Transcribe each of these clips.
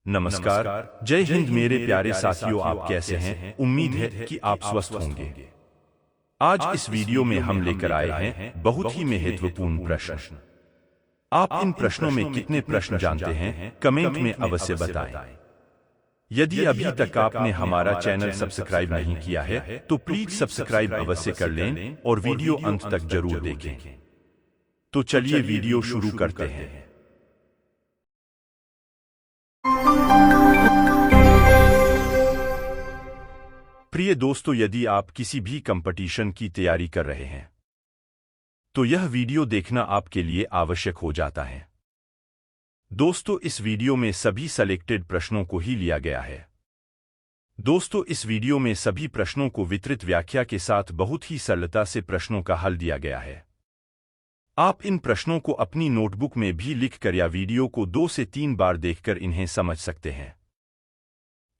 नमस्कार। जय हिंद मेरे प्यारे साथियों, आप कैसे हैं? उम्मीद है कि आप स्वस्थ होंगे। आज इस वीडियो में हम लेकर आए हैं बहुत ही महत्वपूर्ण प्रश्न। आप इन प्रश्नों में कितने प्रश्न जानते हैं, कमेंट में अवश्य बताएं। यदि अभी तक आपने हमारा चैनल सब्सक्राइब नहीं किया है तो प्लीज सब्सक्राइब अवश्य कर लें और वीडियो अंत तक जरूर देखें। तो चलिए वीडियो शुरू करते हैं। प्रिय दोस्तों, यदि आप किसी भी कंपटीशन की तैयारी कर रहे हैं तो यह वीडियो देखना आपके लिए आवश्यक हो जाता है। दोस्तों, इस वीडियो में सभी सेलेक्टेड प्रश्नों को ही लिया गया है। दोस्तों, इस वीडियो में सभी प्रश्नों को विस्तृत व्याख्या के साथ बहुत ही सरलता से प्रश्नों का हल दिया गया है। आप इन प्रश्नों को अपनी नोटबुक में भी लिखकर या वीडियो को 2 से 3 बार देखकर इन्हें समझ सकते हैं।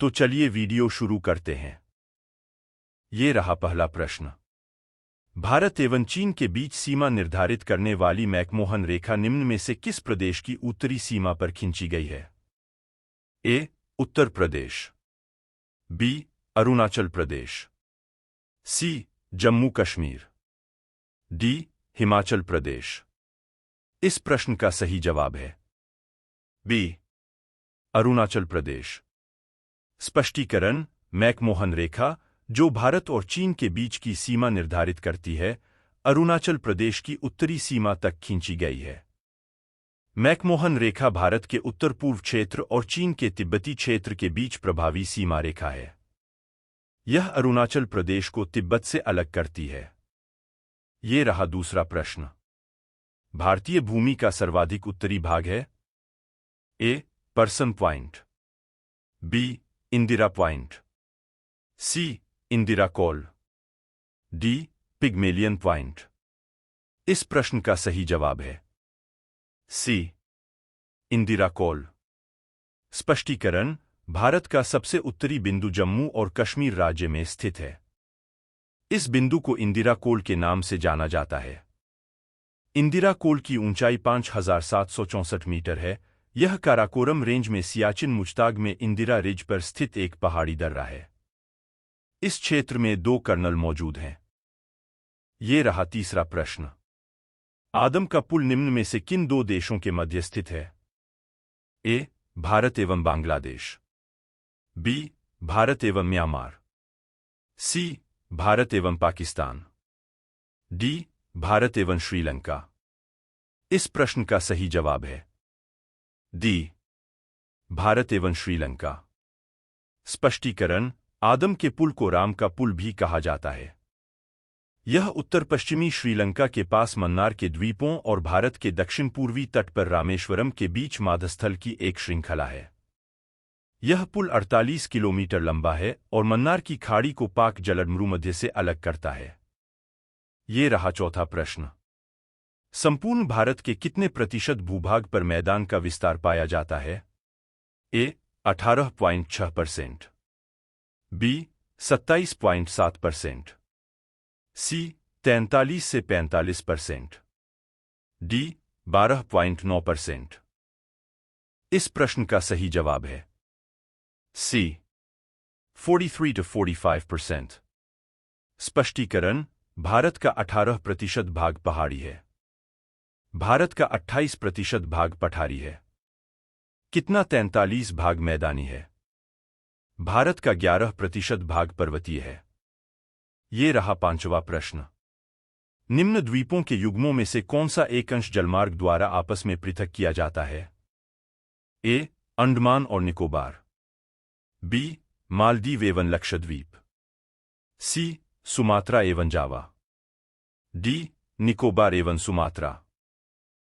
तो चलिए वीडियो शुरू करते हैं। ये रहा पहला प्रश्न। भारत एवं चीन के बीच सीमा निर्धारित करने वाली मैकमोहन रेखा निम्न में से किस प्रदेश की उत्तरी सीमा पर खींची गई है? ए. उत्तर प्रदेश, बी. अरुणाचल प्रदेश, सी. जम्मू कश्मीर, डी. हिमाचल प्रदेश। इस प्रश्न का सही जवाब है बी. अरुणाचल प्रदेश। स्पष्टीकरण: मैकमोहन रेखा, जो भारत और चीन के बीच की सीमा निर्धारित करती है, अरुणाचल प्रदेश की उत्तरी सीमा तक खींची गई है। मैकमोहन रेखा भारत के उत्तर पूर्व क्षेत्र और चीन के तिब्बती क्षेत्र के बीच प्रभावी सीमा रेखा है। यह अरुणाचल प्रदेश को तिब्बत से अलग करती है। ये रहा दूसरा प्रश्न। भारतीय भूमि का सर्वाधिक उत्तरी भाग है? A. Person point, B. Indira Point, C. Indira Col, D. Pygmalion Point. इस प्रश्न का सही जवाब है सी. इंदिरा कॉल। स्पष्टीकरण: भारत का सबसे उत्तरी बिंदु जम्मू और कश्मीर राज्य में स्थित है। इस बिंदु को इंदिरा कोल के नाम से जाना जाता है। इंदिरा कोल की ऊंचाई 5764 मीटर है। यह काराकोरम रेंज में सियाचिन मुश्ताग में इंदिरा रिज पर स्थित एक पहाड़ी दर्रा है। इस क्षेत्र में 2 कर्नल मौजूद हैं। ये रहा तीसरा प्रश्न। आदम का पुल निम्न में से किन 2 देशों के मध्य स्थित है? ए. भारत एवं बांग्लादेश, बी. भारत एवं म्यांमार, सी. भारत एवं पाकिस्तान, डी. भारत एवं श्रीलंका। इस प्रश्न का सही जवाब है डी. भारत एवं श्रीलंका। स्पष्टीकरण: आदम के पुल को राम का पुल भी कहा जाता है। यह उत्तर पश्चिमी श्रीलंका के पास मन्नार के द्वीपों और भारत के दक्षिण पूर्वी तट पर रामेश्वरम के बीच माधस्थल की एक श्रृंखला है। यह पुल 48 किलोमीटर लंबा है और मन्नार की खाड़ी को पाक जलमरूमध्य से अलग करता है। ये रहा चौथा प्रश्न। संपूर्ण भारत के कितने प्रतिशत भूभाग पर मैदान का विस्तार पाया जाता है? ए. 18.6%, बी. 27.7%, सी. 43 से 45%, डी. 12.9%। इस प्रश्न का सही जवाब है सी. 43 to 45%। स्पष्टीकरण: भारत का 18% भाग पहाड़ी है। भारत का 28% भाग पठारी है। कितना 43 भाग मैदानी है? भारत का 11% भाग पर्वतीय है। ये रहा पांचवा प्रश्न। निम्न द्वीपों के युग्मों में से कौन सा एक अंश जलमार्ग द्वारा आपस में पृथक किया जाता है? ए. अंडमान और निकोबार, बी. मालदीव एवं लक्षद्वीप, सी. सुमात्रा एवं जावा, डी. निकोबार एवं सुमात्रा।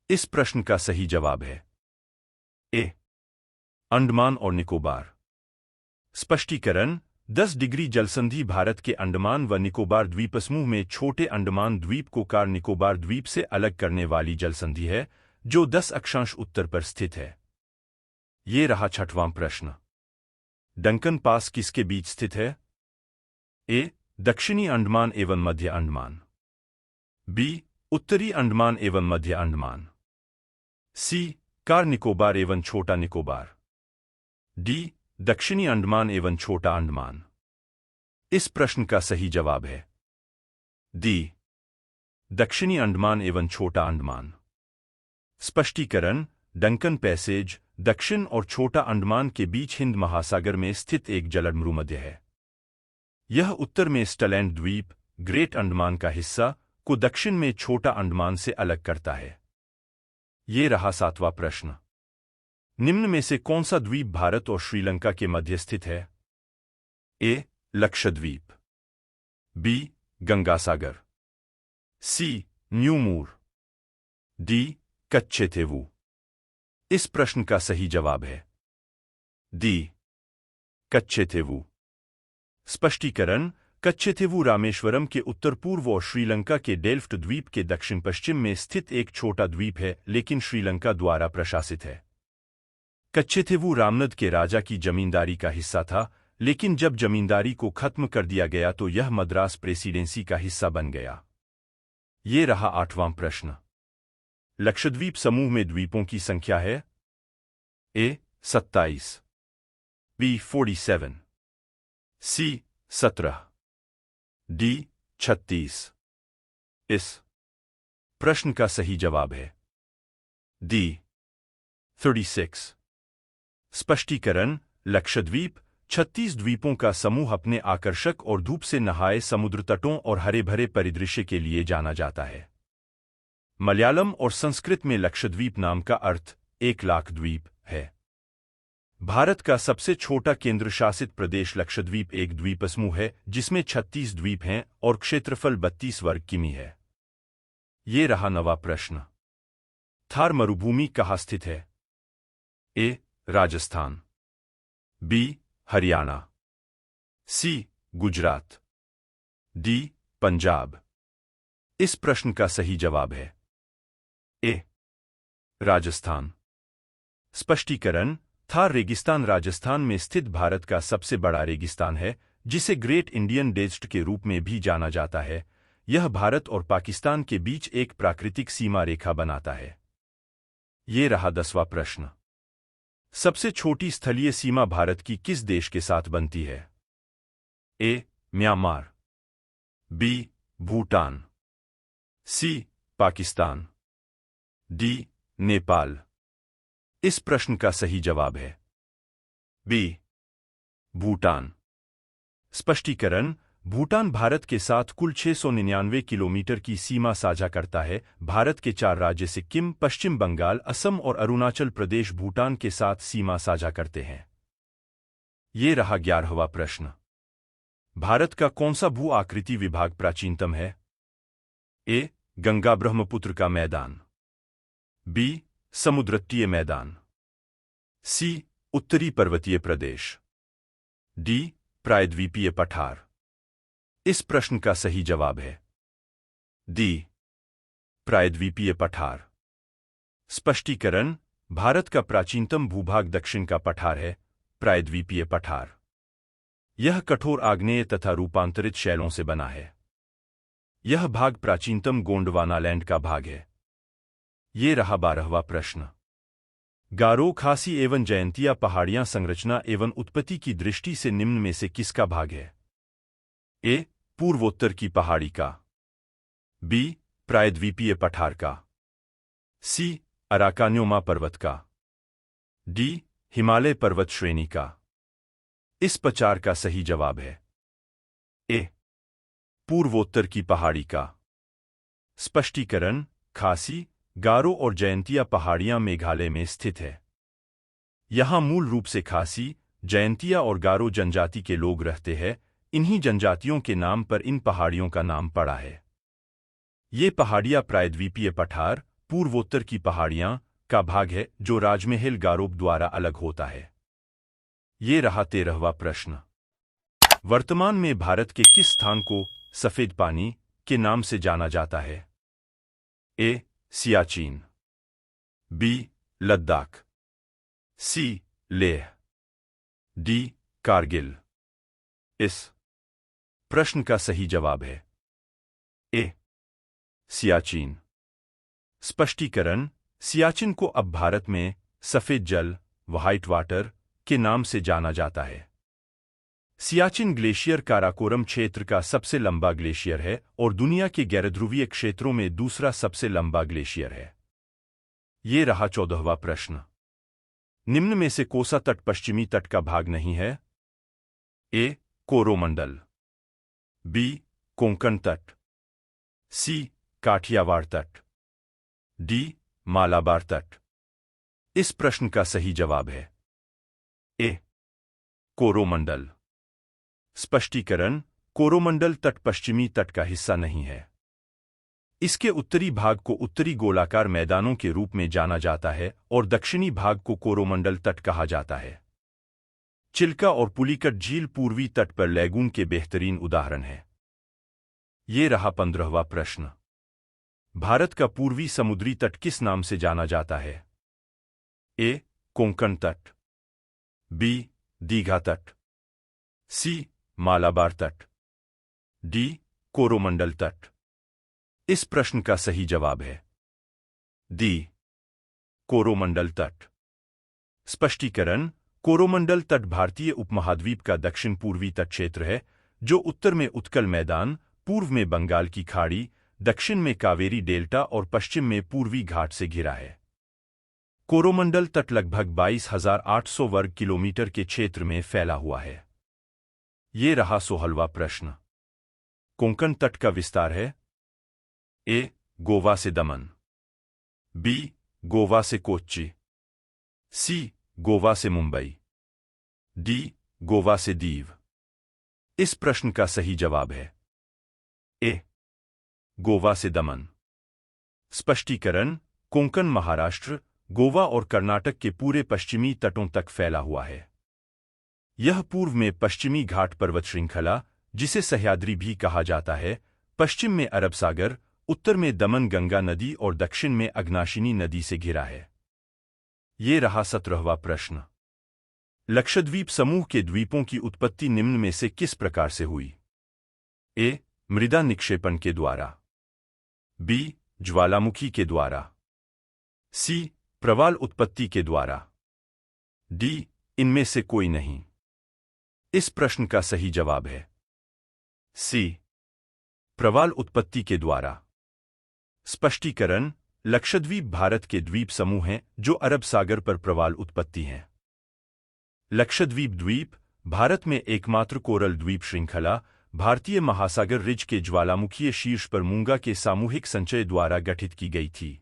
इस प्रश्न का सही जवाब है ए. अंडमान और निकोबार। स्पष्टीकरण: 10 डिग्री जलसंधि भारत के अंडमान व निकोबार द्वीपसमूह में छोटे अंडमान द्वीप को कार निकोबार द्वीप से अलग करने वाली जलसंधि है, जो 10 अक्षांश उत्तर पर स्थित है। ये रहा छठवां प्रश्न। डंकन पास किसके बीच स्थित है? ए. दक्षिणी अंडमान एवं मध्य अंडमान, बी. उत्तरी अंडमान एवं मध्य अंडमान, सी. कार निकोबार एवं छोटा निकोबार, डी दक्षिणी अंडमान एवं छोटा अंडमान। इस प्रश्न का सही जवाब है डी दक्षिणी अंडमान एवं छोटा अंडमान। स्पष्टीकरण: डंकन पैसेज दक्षिण और छोटा अंडमान के बीच हिंद महासागर में स्थित एक जलमरूमध्य है। यह उत्तर में स्टलैंड द्वीप, ग्रेट अंडमान का हिस्सा, को दक्षिण में छोटा अंडमान से अलग करता है। ये रहा 7वां प्रश्न। निम्न में से कौन सा द्वीप भारत और श्रीलंका के मध्य स्थित है? ए लक्षद्वीप, बी गंगासागर, सी न्यूमूर, डी कच्छेथेवू। इस प्रश्न का सही जवाब है डी कच्छेथेवू। स्पष्टीकरण: कच्छेथेवू रामेश्वरम के उत्तर पूर्व और श्रीलंका के डेल्फ्ट द्वीप के दक्षिण पश्चिम में स्थित एक छोटा द्वीप है, लेकिन श्रीलंका द्वारा प्रशासित है। कच्छेथेवू रामनद के राजा की जमींदारी का हिस्सा था, लेकिन जब जमींदारी को खत्म कर दिया गया तो यह मद्रास प्रेसिडेंसी का हिस्सा बन गया। ये रहा 8वां प्रश्न। लक्षद्वीप समूह में द्वीपों की संख्या है? ए 27, बी 47, सी 17, डी 36। इस प्रश्न का सही जवाब है डी 36। स्पष्टीकरण: लक्षद्वीप 36 द्वीपों का समूह अपने आकर्षक और धूप से नहाए समुद्र तटों और हरे भरे परिदृश्य के लिए जाना जाता है। मलयालम और संस्कृत में लक्षद्वीप नाम का अर्थ 1,00,000 द्वीप है। भारत का सबसे छोटा केंद्र शासित प्रदेश लक्षद्वीप एक द्वीपसमूह है जिसमें 36 द्वीप हैं और क्षेत्रफल 32 वर्ग किमी है। ये रहा 9वां प्रश्न। थार मरुभूमि कहाँ स्थित है? ए राजस्थान, बी हरियाणा, सी गुजरात, डी पंजाब। इस प्रश्न का सही जवाब है ए राजस्थान। स्पष्टीकरण: थार रेगिस्तान राजस्थान में स्थित भारत का सबसे बड़ा रेगिस्तान है, जिसे ग्रेट इंडियन डेजर्ट के रूप में भी जाना जाता है। यह भारत और पाकिस्तान के बीच एक प्राकृतिक सीमा रेखा बनाता है। ये रहा 10वां प्रश्न। सबसे छोटी स्थलीय सीमा भारत की किस देश के साथ बनती है? ए म्यांमार, बी भूटान, सी पाकिस्तान, डी नेपाल। इस प्रश्न का सही जवाब है बी भूटान। स्पष्टीकरण: भूटान भारत के साथ कुल 699 किलोमीटर की सीमा साझा करता है। भारत के 4 राज्य सिक्किम, पश्चिम बंगाल, असम और अरुणाचल प्रदेश भूटान के साथ सीमा साझा करते हैं। ये रहा 11वां प्रश्न। भारत का कौन सा भू आकृति विभाग प्राचीनतम है? ए गंगा ब्रह्मपुत्र का मैदान, बी समुद्रतटीय मैदान, सी उत्तरी पर्वतीय प्रदेश, डी प्रायद्वीपीय पठार। इस प्रश्न का सही जवाब है डी प्रायद्वीपीय पठार। स्पष्टीकरण: भारत का प्राचीनतम भूभाग दक्षिण का पठार है, प्रायद्वीपीय पठार। यह कठोर आग्नेय तथा रूपांतरित शैलों से बना है। यह भाग प्राचीनतम गोंडवानालैंड का भाग है। ये रहा 12वां प्रश्न। गारो, खासी एवं जयंतिया पहाड़ियां संरचना एवं उत्पत्ति की दृष्टि से निम्न में से किसका भाग है? ए पूर्वोत्तर की पहाड़ी का, बी प्रायद्वीपीय पठार का, सी अराकान्योमा पर्वत का, डी हिमालय पर्वत श्रेणी का। इस प्रचार का सही जवाब है ए पूर्वोत्तर की पहाड़ी का। स्पष्टीकरण: खासी, गारो और जयंतिया पहाड़ियां मेघालय में स्थित है। यहां मूल रूप से खासी, जयंतिया और गारो जनजाति के लोग रहते हैं। इन्हीं जनजातियों के नाम पर इन पहाड़ियों का नाम पड़ा है। ये पहाड़ियां प्रायद्वीपीय पठार, पूर्वोत्तर की पहाड़ियां का भाग है जो राजमहल गारोब द्वारा अलग होता है। ये रहा 13वां प्रश्न। वर्तमान में भारत के किस स्थान को सफेद पानी के नाम से जाना जाता है? ए सियाचिन, बी लद्दाख, सी लेह, डी कारगिल। इस प्रश्न का सही जवाब है ए सियाचिन। स्पष्टीकरण: सियाचिन को अब भारत में सफेद जल, व्हाइट वाटर के नाम से जाना जाता है। सियाचिन ग्लेशियर काराकोरम क्षेत्र का सबसे लंबा ग्लेशियर है और दुनिया के गैरध्रुवीय क्षेत्रों में दूसरा सबसे लंबा ग्लेशियर है। ये रहा 14वां प्रश्न। निम्न में से कोसा तट पश्चिमी तट का भाग नहीं है? ए. कोरोमंडल, बी. कोंकण तट, सी. काठियावाड़ तट, डी. मालाबार तट। इस प्रश्न का सही जवाब है ए. कोरोमंडल। स्पष्टीकरण: कोरोमंडल तट पश्चिमी तट का हिस्सा नहीं है। इसके उत्तरी भाग को उत्तरी गोलाकार मैदानों के रूप में जाना जाता है और दक्षिणी भाग को कोरोमंडल तट कहा जाता है। चिल्का और पुलिकट झील पूर्वी तट पर लैगून के बेहतरीन उदाहरण हैं। ये रहा 15वां प्रश्न। भारत का पूर्वी समुद्री तट किस नाम से जाना जाता है? ए. कोंकण तट, बी. दीघा तट, सी. मालाबार तट, डी. कोरोमंडल तट। इस प्रश्न का सही जवाब है डी. कोरोमंडल तट। स्पष्टीकरण: कोरोमंडल तट भारतीय उपमहाद्वीप का दक्षिण पूर्वी तट क्षेत्र है, जो उत्तर में उत्कल मैदान, पूर्व में बंगाल की खाड़ी, दक्षिण में कावेरी डेल्टा और पश्चिम में पूर्वी घाट से घिरा है। कोरोमंडल तट लगभग 22,800 वर्ग किलोमीटर के क्षेत्र में फैला हुआ है। ये रहा 16वां प्रश्न। कोंकण तट का विस्तार है? ए. गोवा से दमन, बी. गोवा से कोच्चि, सी. गोवा से मुंबई, डी. गोवा से दीव। इस प्रश्न का सही जवाब है ए. गोवा से दमन। स्पष्टीकरण: कोंकण महाराष्ट्र, गोवा और कर्नाटक के पूरे पश्चिमी तटों तक फैला हुआ है। यह पूर्व में पश्चिमी घाट पर्वत श्रृंखला, जिसे सह्याद्री भी कहा जाता है, पश्चिम में अरब सागर, उत्तर में दमन गंगा नदी और दक्षिण में अग्नाशिनी नदी से घिरा है। ये रहा 17वां प्रश्न। लक्षद्वीप समूह के द्वीपों की उत्पत्ति निम्न में से किस प्रकार से हुई? ए. मृदा निक्षेपण के द्वारा, बी. ज्वालामुखी के द्वारा, सी. प्रवाल उत्पत्ति के द्वारा, डी. इनमें से कोई नहीं। इस प्रश्न का सही जवाब है सी. प्रवाल उत्पत्ति के द्वारा। स्पष्टीकरण: लक्षद्वीप भारत के द्वीप समूह हैं जो अरब सागर पर प्रवाल उत्पत्ति हैं। लक्षद्वीप द्वीप भारत में एकमात्र कोरल द्वीप श्रृंखला भारतीय महासागर रिज के ज्वालामुखीय शीर्ष पर मूंगा के सामूहिक संचय द्वारा गठित की गई थी।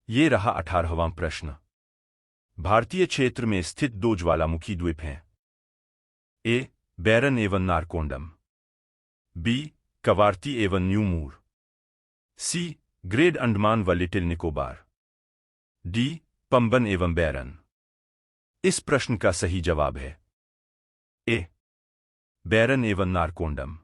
ये रहा 18वां प्रश्न। भारतीय क्षेत्र में स्थित 2 ज्वालामुखी द्वीप हैं। ए. बैरन एवं नारकोंडम, बी. कवारती एवं न्यूमूर, सी. ग्रेट अंडमान व लिटिल निकोबार, डी. पंबन एवं बैरन। इस प्रश्न का सही जवाब है ए. बैरन एवं नारकोंडम।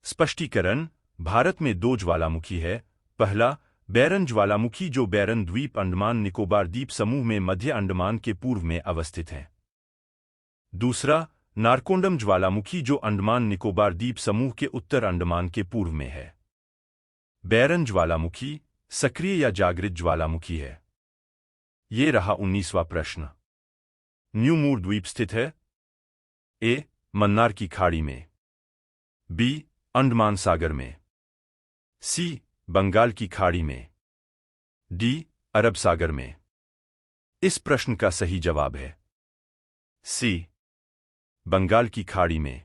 स्पष्टीकरण: भारत में 2 ज्वालामुखी है। पहला, बैरन ज्वालामुखी जो बैरन द्वीप अंडमान निकोबार द्वीप समूह में मध्य अंडमान के पूर्व में अवस्थित है। दूसरा, नारकोंडम ज्वालामुखी जो अंडमान निकोबार द्वीप समूह के उत्तर अंडमान के पूर्व में है। बैरन ज्वालामुखी सक्रिय या जागृत ज्वालामुखी है। ये रहा 19वां प्रश्न। न्यूमूर द्वीप स्थित है? ए. मन्नार की खाड़ी में, बी. अंडमान सागर में, सी. बंगाल की खाड़ी में, डी. अरब सागर में। इस प्रश्न का सही जवाब है सी. बंगाल की खाड़ी में।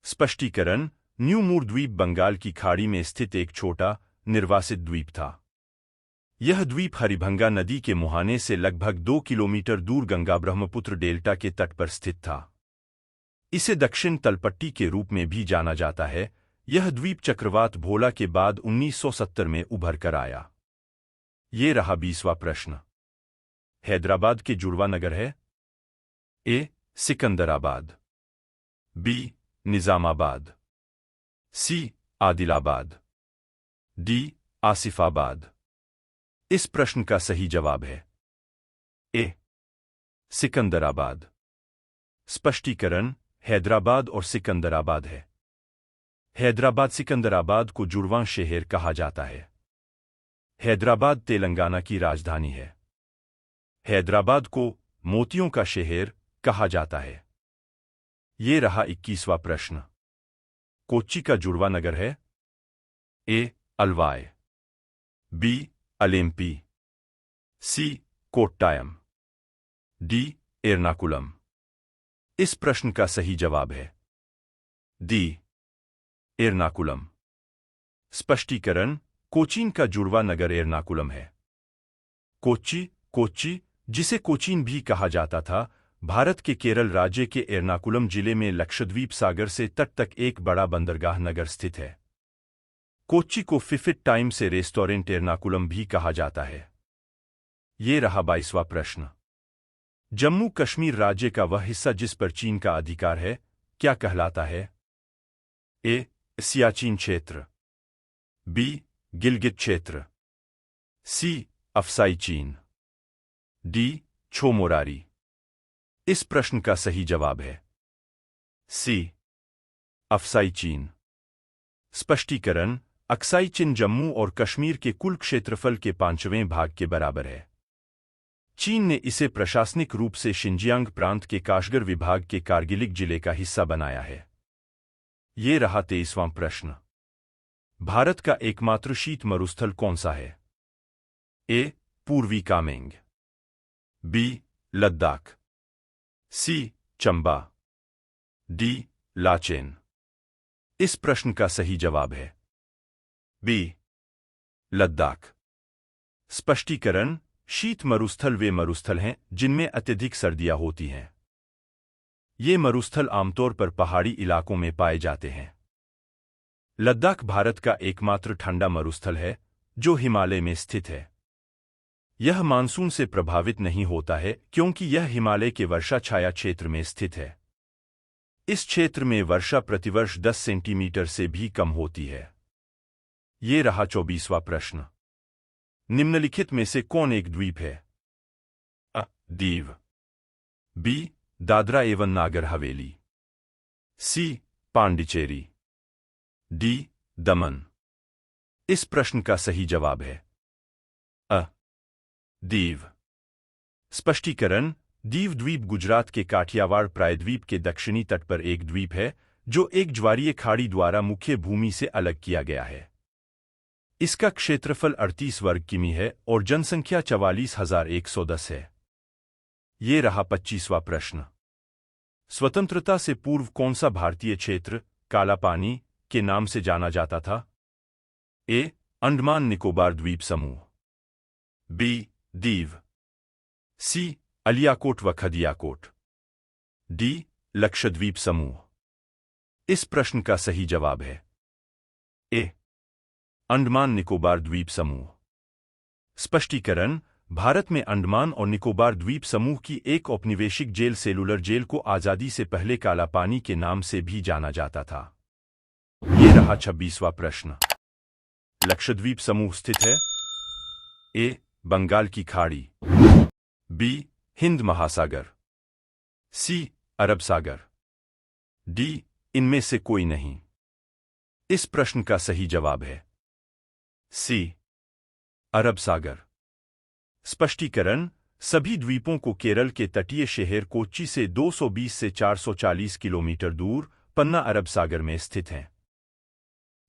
स्पष्टीकरण: न्यूमूर द्वीप बंगाल की खाड़ी में स्थित एक छोटा, निर्वासित द्वीप था। यह द्वीप हरिभंगा नदी के मुहाने से लगभग 2 किलोमीटर दूर गंगा ब्रह्मपुत्र डेल्टा के तट पर स्थित था। इसे दक्षिण तलपट्टी के रूप में भी जाना जाता है। यह द्वीप चक्रवात भोला के बाद 1970 में उभर कर आया। ये रहा 20वां प्रश्न। हैदराबाद के जुड़वा नगर है? ए. सिकंदराबाद, बी. निजामाबाद, सी. आदिलाबाद, डी. आसिफाबाद। इस प्रश्न का सही जवाब है ए. सिकंदराबाद। स्पष्टीकरण: हैदराबाद और सिकंदराबाद है। हैदराबाद सिकंदराबाद को जुड़वां शहर कहा जाता है। हैदराबाद तेलंगाना की राजधानी है। हैदराबाद को मोतियों का शहर कहा जाता है? ये रहा 21वां प्रश्न। कोच्चि का जुड़वा नगर है? A. Alwaye, B. Alleppey, C. Kottayam, D. Ernakulam. इस प्रश्न का सही जवाब है डी. एर्नाकुलम। स्पष्टीकरण: कोचीन का जुड़वा नगर एर्नाकुलम है। कोच्चि, जिसे कोचीन भी कहा जाता था, भारत के केरल राज्य के एर्नाकुलम जिले में लक्षद्वीप सागर से तट तक एक बड़ा बंदरगाह नगर स्थित है। कोच्चि को फिफिट टाइम से रेस्टोरेंट एर्नाकुलम भी कहा जाता है। ये रहा 22वां प्रश्न। जम्मू कश्मीर राज्य का वह हिस्सा जिस पर चीन का अधिकार है क्या कहलाता है? ए. सियाचिन क्षेत्र, बी. गिलगित क्षेत्र, सी. अफसाई चीन, डी. छोमोरारी। इस प्रश्न का सही जवाब है सी. अफसाई चीन। स्पष्टीकरण: अक्साई चीन जम्मू और कश्मीर के कुल क्षेत्रफल के 5वें भाग के बराबर है। चीन ने इसे प्रशासनिक रूप से शिनजियांग प्रांत के काशगर विभाग के कारगिलिक जिले का हिस्सा बनाया है। ये रहा 23वां प्रश्न। भारत का एकमात्र शीत मरुस्थल कौन सा है? ए. पूर्वी कामेंग, बी. लद्दाख, सी. चंबा, डी. लाचेन। इस प्रश्न का सही जवाब है बी. लद्दाख। स्पष्टीकरण: शीत मरुस्थल वे मरुस्थल हैं जिनमें अत्यधिक सर्दियां होती हैं। ये मरुस्थल आमतौर पर पहाड़ी इलाकों में पाए जाते हैं। लद्दाख भारत का एकमात्र ठंडा मरुस्थल है जो हिमालय में स्थित है। यह मानसून से प्रभावित नहीं होता है क्योंकि यह हिमालय के वर्षा छाया क्षेत्र में स्थित है। इस क्षेत्र में वर्षा प्रतिवर्ष 10 सेंटीमीटर से भी कम होती है। ये रहा 24वां प्रश्न। निम्नलिखित में से कौन एक द्वीप है? अ. दीव, बी. दादरा एवं नागर हवेली, सी. पांडिचेरी, डी. दमन। इस प्रश्न का सही जवाब है अ. दीव। स्पष्टीकरण: दीव द्वीप गुजरात के काठियावाड़ प्रायद्वीप के दक्षिणी तट पर एक द्वीप है जो एक ज्वारीय खाड़ी द्वारा मुख्य भूमि से अलग किया गया है। इसका क्षेत्रफल 38 वर्ग किमी है और जनसंख्या 44,110 है। ये रहा 25वां प्रश्न। स्वतंत्रता से पूर्व कौन सा भारतीय क्षेत्र काला पानी के नाम से जाना जाता था? ए. अंडमान निकोबार द्वीप समूह, बी. दीव, सी. अलियाकोट व खदियाकोट, डी. लक्षद्वीप समूह। इस प्रश्न का सही जवाब है ए. अंडमान निकोबार द्वीप समूह। स्पष्टीकरण: भारत में अंडमान और निकोबार द्वीप समूह की एक औपनिवेशिक जेल सेलुलर जेल को आजादी से पहले काला पानी के नाम से भी जाना जाता था। ये रहा 26वां प्रश्न। लक्षद्वीप समूह स्थित है? ए. बंगाल की खाड़ी, बी. हिंद महासागर, सी. अरब सागर, डी. इनमें से कोई नहीं। इस प्रश्न का सही जवाब है सी. अरब सागर। स्पष्टीकरण: सभी द्वीपों को केरल के तटीय शहर कोच्चि से 220 से 440 किलोमीटर दूर पन्ना अरब सागर में स्थित हैं।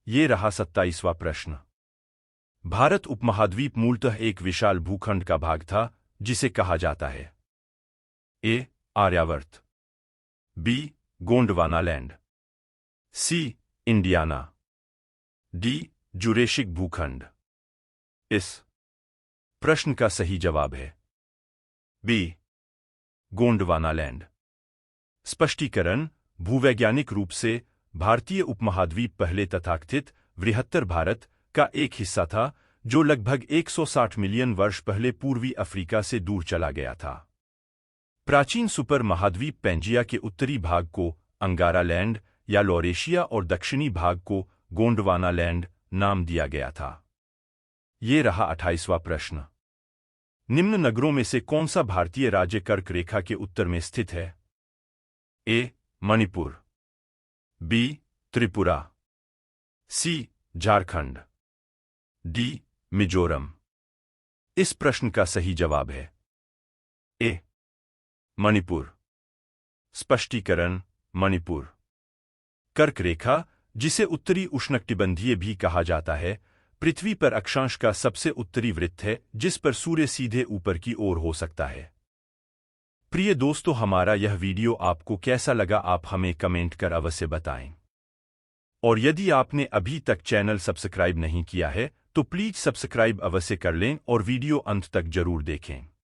ये रहा 27वां प्रश्न। भारत उपमहाद्वीप मूलतः एक विशाल भूखंड का भाग था जिसे कहा जाता है A. Aryavarta, B. Gondwana land, C. Indiana, D. Jurassic भूखंड। इस प्रश्न का सही जवाब है बी. गोंडवाना लैंड। स्पष्टीकरण: भूवैज्ञानिक रूप से भारतीय उपमहाद्वीप पहले तथाकथित बृहत्तर भारत का एक हिस्सा था जो लगभग 160 मिलियन वर्ष पहले पूर्वी अफ्रीका से दूर चला गया था। प्राचीन सुपर महाद्वीप पैंजिया के उत्तरी भाग को अंगारा लैंड या लॉरेशिया और दक्षिणी भाग को गोंडवाना लैंड नाम दिया गया था। ये रहा 28वां प्रश्न। निम्न नगरों में से कौन सा भारतीय राज्य कर्क रेखा के उत्तर में स्थित है? ए. मणिपुर, बी. त्रिपुरा, सी. झारखंड, डी. मिजोरम। इस प्रश्न का सही जवाब है ए. मणिपुर। स्पष्टीकरण। मणिपुर कर्क रेखा, जिसे उत्तरी उष्णकटिबंधीय भी कहा जाता है, पृथ्वी पर अक्षांश का सबसे उत्तरी वृत्त है जिस पर सूर्य सीधे ऊपर की ओर हो सकता है। प्रिय दोस्तों, हमारा यह वीडियो आपको कैसा लगा आप हमें कमेंट कर अवश्य बताएं। और यदि आपने अभी तक चैनल सब्सक्राइब नहीं किया है तो प्लीज सब्सक्राइब अवश्य कर लें और वीडियो अंत तक जरूर देखें।